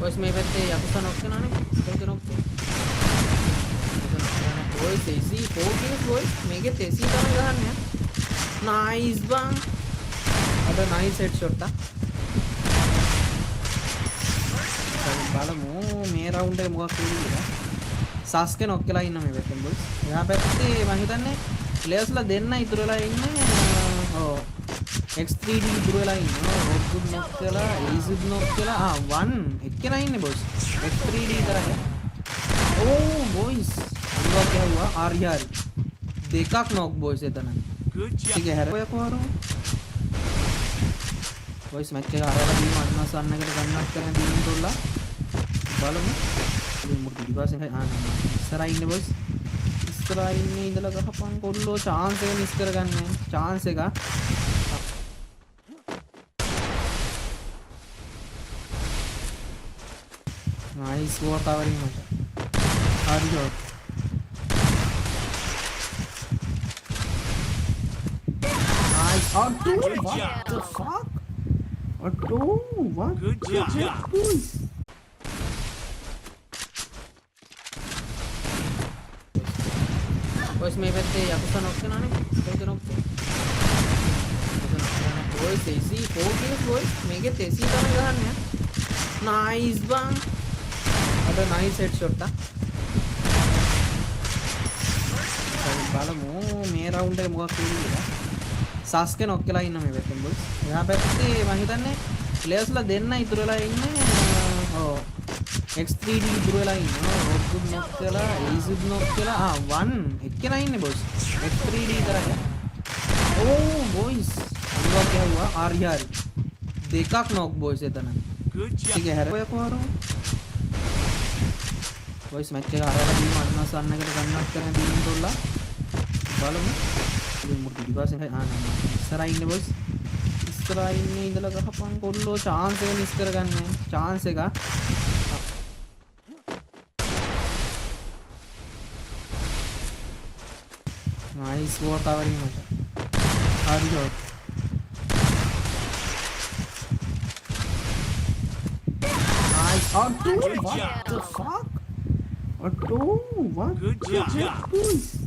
ඔයස් මේ පැත්තේ යකුසා නොක් කරනවානේ. කොහෙද නොක් කරන්නේ? ඔයස් AC 4 kills boys. මේකෙත් AC තමයි ගහන්නේ. නයිස් බං. අද නයිස් හෙඩ් ෂොට් එක. බලමු මේ රවුන්ඩ් එක මොකක් වෙන්නේ කියලා. සස්කේ නොක් කියලා ඉන්න මේ පැත්තෙන් boys. එහා පැත්තේ මම හිතන්නේ ප්ලේයර්ස්ලා දෙන්න ඉතුරු වෙලා ඉන්නේ. ඔව් X3D ඉතුරු වෙලා ඉන්නවා. රොඩ්ගුඩ් නොක් කියලා, ඒසිඩ් නොක් කියලා. 1 එක්කෙනා ඉන්නේ boys. X3D විතරයි. ඕ boys. අනිවා කියුවා ආර්යරි. දෙකක් නොක් boys එතන. ටික හැරෙය කොහරෝ. boys මැච් එක අරලා දීම අන්නසන්නකට ගන්නත් කරන දීම් තොල්ලා. බලමු. මේ මුර්ති දිවාසෙන් ඉස්සරහා ඉන්නේ boys. ඉස්සරහා ඉන්නේ ඉඳලා ගහපන් කොල්ලෝ chance එක මිස් කරගන්නේ. chance එක. nice war covering මචං. හරියට. nice. what the fuck? what Good job. boys? boys මේ පැත්තේ යකුසා නොක් කරනවානේ. කොහෙද නොක් කරන්නේ? boys AC 4 kills boys. මේකෙත් AC තමයි ගහන්නේ. නයිස් බං. අද නයිස් හෙඩ් ෂොට් එක. බලමු මේ රවුන්ඩ් එක මොකක් වෙන්නේ කියලා. සස්කේ නොක් කියලා ඉන්න මේ පැත්තෙන් boys. එහා පැත්තේ මම හිතන්නේ ප්ලේයර්ස්ලා දෙන්න ඉතුරු වෙලා ඉන්නේ. ඔව් X3D ඉතුරු වෙලා ඉන්නවා. රොඩ්ගුඩ් නොක් කියලා, ඒසිඩ් නොක් කියලා. 1 එක්කෙනා ඉන්නේ boys. X3D විතරයි. ඕ boys. අනිවා කියුවා ආර්යරි. දෙකක් නොක් boys එතන. ටික හැරෙය කොහරෝ. boys මැච් එක අරලා දීම අන්නසන්නකට ගන්නත් කරන දීම් තොල්ලා. බලමු. මේ මුර්ති දිවාසෙන් ඉස්සරහා ඉන්නේ boys. ඉස්සරහා ඉන්නේ ඉඳලා ගහපන් කොල්ලෝ chance එක මිස් කරගන්නේ. chance එක. nice war covering මචං. හරියට. nice. what the fuck? what Good job. boys?